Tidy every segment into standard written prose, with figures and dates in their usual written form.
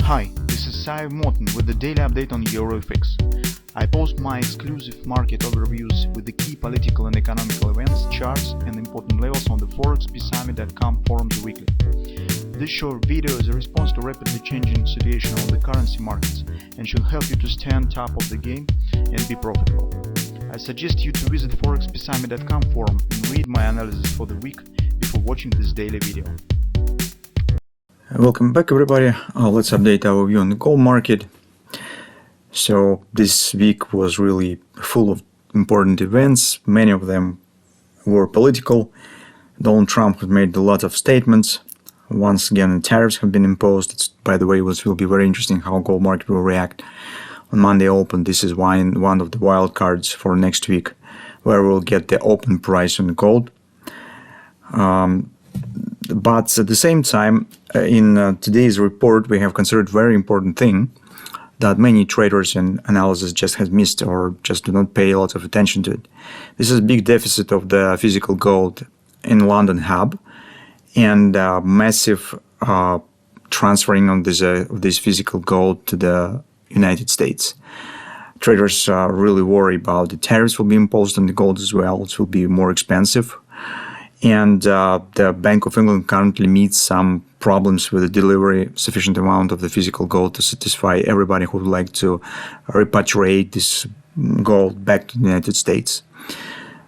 Hi, this is Sive Morten with the daily update on EuroFX. I post my exclusive market overviews with the key political and economical events, charts and important levels on the ForexPeaceArmy.com forums weekly. This short video is a response to rapidly changing situation on the currency markets and should help you to stay on top of the game and be profitable. I suggest you to visit ForexPeaceArmy.com forum and read my analysis for the week before watching this daily video. Welcome back, everybody. Let's update our view on the gold market. So this week was really full of important events. Many of them were political. Donald Trump has made a lot of statements. Once again, tariffs have been imposed. By the way, it will be very interesting how gold market will react on Monday open. This is one of the wild cards for next week, where we'll get the open price on gold. But at the same time, in today's report, we have considered very important thing that many traders and analysts just have missed or just do not pay a lot of attention to it. This is a big deficit of the physical gold in London hub and massive transferring of this physical gold to the United States. Traders really worry about the tariffs will be imposed on the gold as well. It will be more expensive. And the Bank of England currently meets some problems with the delivery sufficient amount of the physical gold to satisfy everybody who would like to repatriate this gold back to the United States.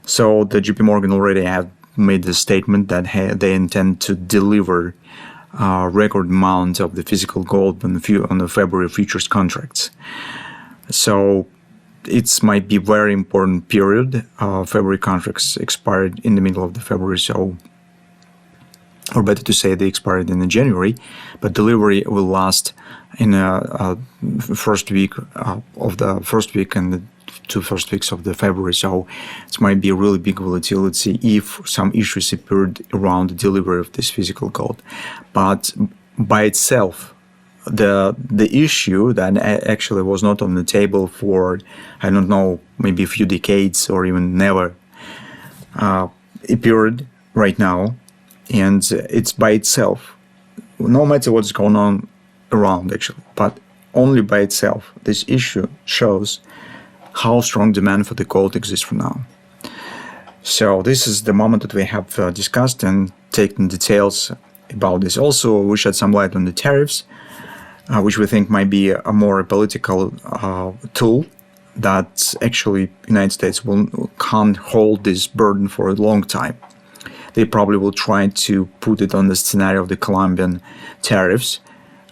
So the JP Morgan already have made the statement that they intend to deliver a record amount of the physical gold on the February futures contracts. So it might be very important period. February contracts expired in the middle of the February, so, or better to say they expired in January, but delivery will last in first week of the first week and the 2 first weeks of the February. So it might be a really big volatility if some issues appeared around the delivery of this physical gold. But by itself, the issue that actually was not on the table for, I don't know, maybe a few decades or even never appeared right now, and it's by itself, no matter what's going on around actually, but only by itself, this issue shows how strong demand for the gold exists for now. So this is the moment that we have discussed and taken details about this. Also, we shed some light on the tariffs, which we think might be a more political tool that actually United States can't hold this burden for a long time. They probably will try to put it on the scenario of the Colombian tariffs.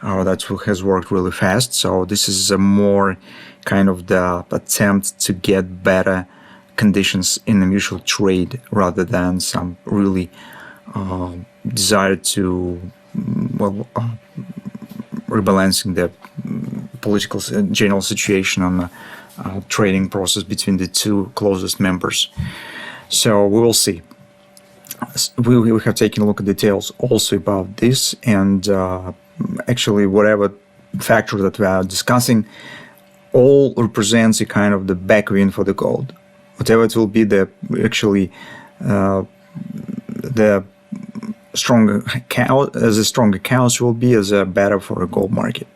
That has worked really fast. So this is a more kind of the attempt to get better conditions in the mutual trade rather than some really desire to, rebalancing the political general situation on the trading process between the two closest members. So we will see. We have taken a look at details also about this, and actually whatever factor that we are discussing all represents a kind of the backwind for the gold. Whatever it will be, the stronger cows will be, as a better for a gold market.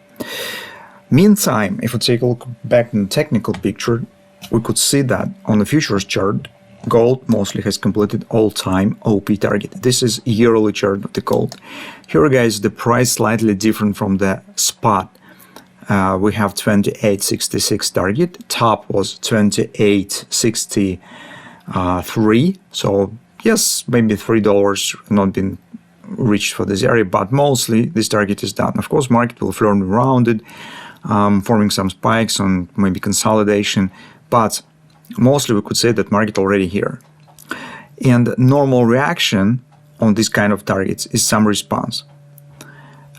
Meantime, if we take a look back in the technical picture, we could see that on the futures chart, gold mostly has completed all-time OP target. This is yearly chart of the gold. Here, guys, the price slightly different from the spot. We have 28.66 target. Top was 28.63. So yes, maybe $3 not been reached for this area, but mostly this target is done. Of course, market will flirt around it, forming some spikes on maybe consolidation, but mostly we could say that market already here. And normal reaction on this kind of targets is some response,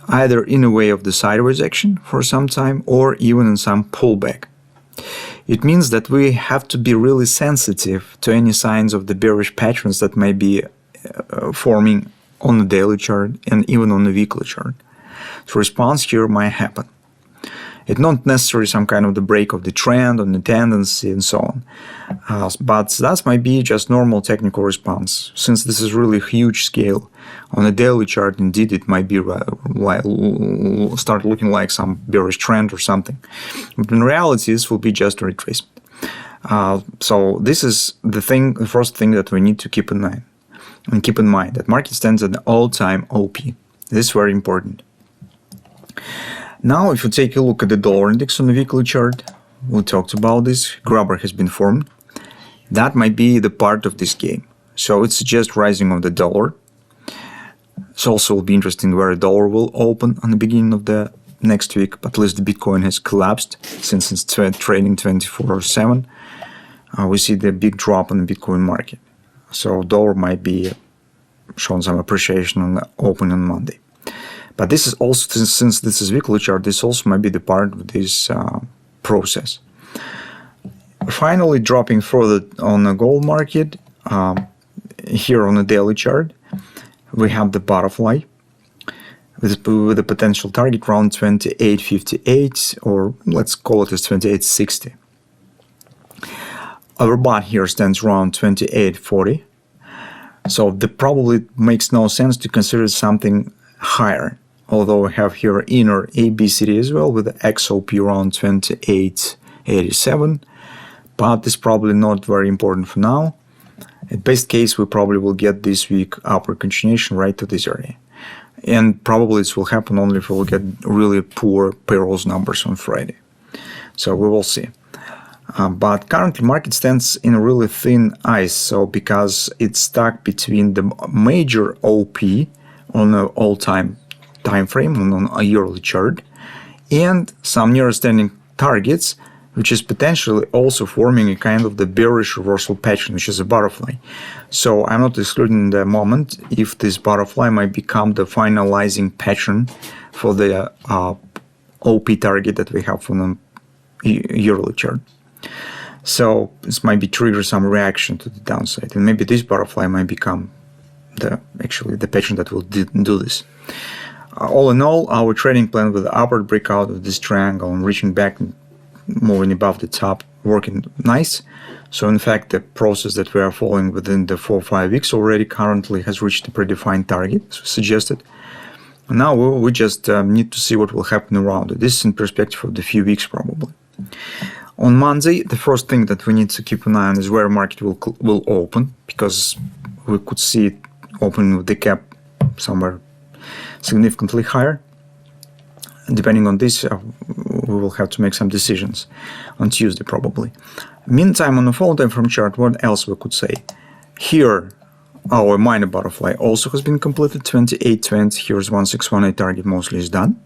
either in a way of the sideways action for some time or even in some pullback. It means that we have to be really sensitive to any signs of the bearish patterns that may be forming on the daily chart and even on the weekly chart. So response here might happen. It's not necessarily some kind of the break of the trend on the tendency and so on. But that might be just normal technical response. Since this is really a huge scale, on a daily chart, indeed, it might be start looking like some bearish trend or something. But in reality, this will be just a retracement. So this is the first thing that we need to keep in mind. And keep in mind that market stands at the all-time OP. This is very important. Now, if you take a look at the dollar index on the weekly chart, we talked about this, grabber has been formed. That might be the part of this game. So it suggests rising of the dollar. It also will be interesting where the dollar will open on the beginning of the next week, but at least the Bitcoin has collapsed since it's trading 24/7. We see the big drop on the Bitcoin market. So dollar might be showing some appreciation on the open on Monday. But this is also, since this is weekly chart, this also might be the part of this process. Finally, dropping further on the gold market, here on the daily chart, we have the butterfly with a potential target around 28.58, or let's call it as 28.60. Our bot here stands around 28.40. So that probably makes no sense to consider something higher. Although we have here inner ABCD as well with the XOP around 28.87. But it's probably not very important for now. At best case, we probably will get this week upward continuation right to this area. And probably this will happen only if we'll get really poor payrolls numbers on Friday. So we will see. But currently market stands in a really thin ice, so because it's stuck between the major OP on an all-time time frame on a yearly chart and some near standing targets, which is potentially also forming a kind of the bearish reversal pattern, which is a butterfly. So I'm not excluding the moment if this butterfly might become the finalizing pattern for the OP target that we have from the yearly chart. So this might be trigger some reaction to the downside, and maybe this butterfly might become the pattern that will do this. All in all, our trading plan with the upward breakout of this triangle and reaching back and moving above the top, working nice. So in fact, the process that we are following within the 4 or 5 weeks already currently has reached a predefined target, as suggested. Now we just need to see what will happen around it. This is in perspective of the few weeks probably. On Monday, the first thing that we need to keep an eye on is where market will open, because we could see it open with the cap somewhere significantly higher. And depending on this, we will have to make some decisions on Tuesday probably. Meantime, on the fall time frame chart, what else we could say? Here, our minor butterfly also has been completed, 28.20. Here's 1618 target mostly is done.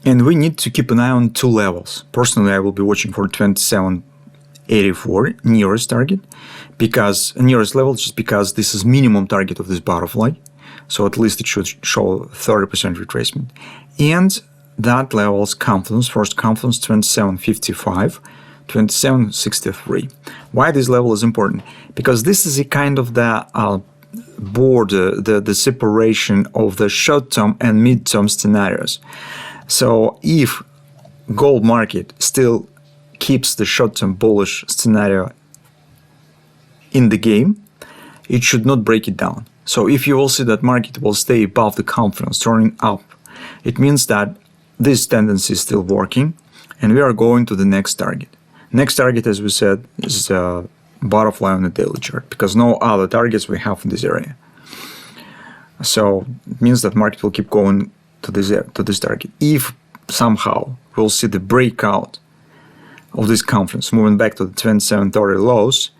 And we need to keep an eye on two levels. Personally, I will be watching for 27.84, nearest target, because nearest level, just because this is minimum target of this butterfly. So at least it should show 30% retracement. And that level's confidence, first confidence, 27.55, 27.63. Why this level is important? Because this is a kind of the border, the separation of the short-term and mid-term scenarios. So if gold market still keeps the short-term bullish scenario in the game, it should not break it down. So if you will see that market will stay above the confidence, turning up, it means that this tendency is still working and we are going to the next target. Next target, as we said, is a butterfly on the daily chart, because no other targets we have in this area. So it means that market will keep going to this target. If somehow we'll see the breakout of this confidence moving back to the 27.30 lows,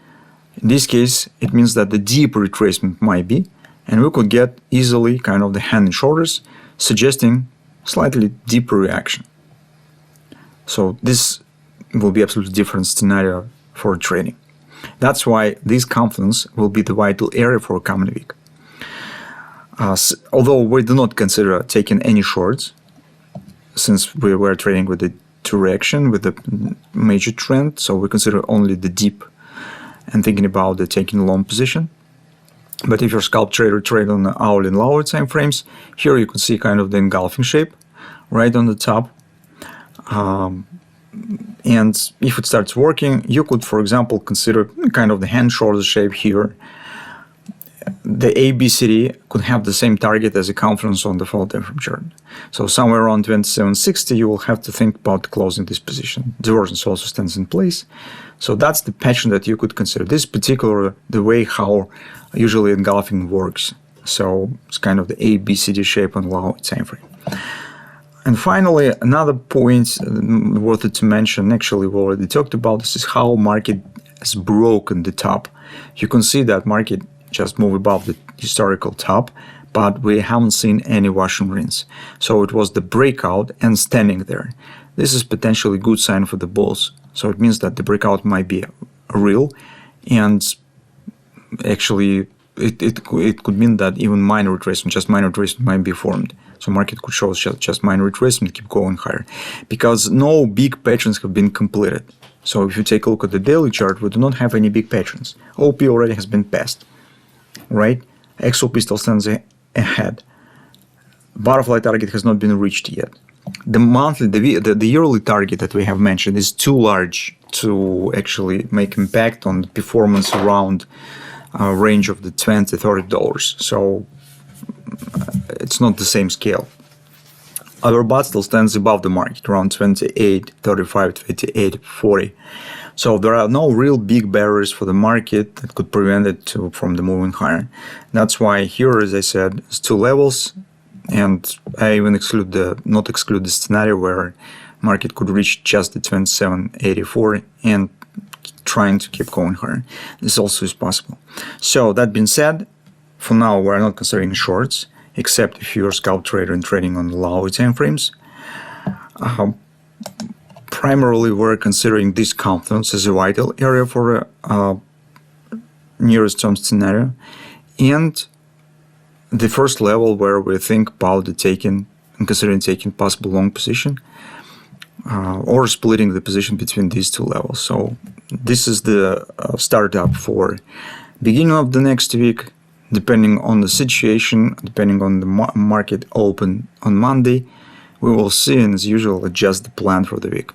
in this case it means that the deep retracement might be, and we could get easily kind of the hand and shoulders, suggesting slightly deeper reaction. So this will be absolutely different scenario for trading. That's why this confidence will be the vital area for a coming week. Although we do not consider taking any shorts, since we were trading with the direction, with the major trend, so we consider only the dip and thinking about the taking long position. But if you're a scalp trader, trade on the hourly and lower time frames, here you can see kind of the engulfing shape right on the top, And if it starts working, you could, for example, consider kind of the hand shoulder shape here. The ABCD could have the same target as a confluence on the fall time frame chart. So somewhere around 2760, you will have to think about closing this position. Divergence also stands in place. So that's the pattern that you could consider. This particular, the way how usually engulfing works. So it's kind of the ABCD shape on low time frame. And finally, another point worth it to mention, actually we already talked about this, is how market has broken the top. You can see that market just moved above the historical top, but we haven't seen any wash and rinse. So it was the breakout and standing there. This is potentially a good sign for the bulls. So it means that the breakout might be real, and actually it could mean that even minor retracement, just minor retracement might be formed. So market could show just minor retracement, keep going higher, because no big patterns have been completed. So if you take a look at the daily chart, we do not have any big patterns. OP already has been passed, right? XOP still stands ahead. Butterfly target has not been reached yet. The monthly, the yearly target that we have mentioned is too large to actually make impact on the performance around range of the $20-30. So it's not the same scale. Our bot still stands above the market, around 28, 35, 28, 40. So there are no real big barriers for the market that could prevent it from the moving higher. That's why here, as I said, it's two levels, and I even not exclude the scenario where market could reach just the 27.84 and trying to keep going higher. This also is possible. So that being said, for now we're not considering shorts, except if you're a scalp trader and trading on lower time frames. Primarily, we're considering this confluence as a vital area for a nearest term scenario, and the first level where we think about the taking and considering taking possible long position, or splitting the position between these two levels. So this is the startup for beginning of the next week. Depending on the situation, depending on the market open on Monday, we will see and as usual adjust the plan for the week.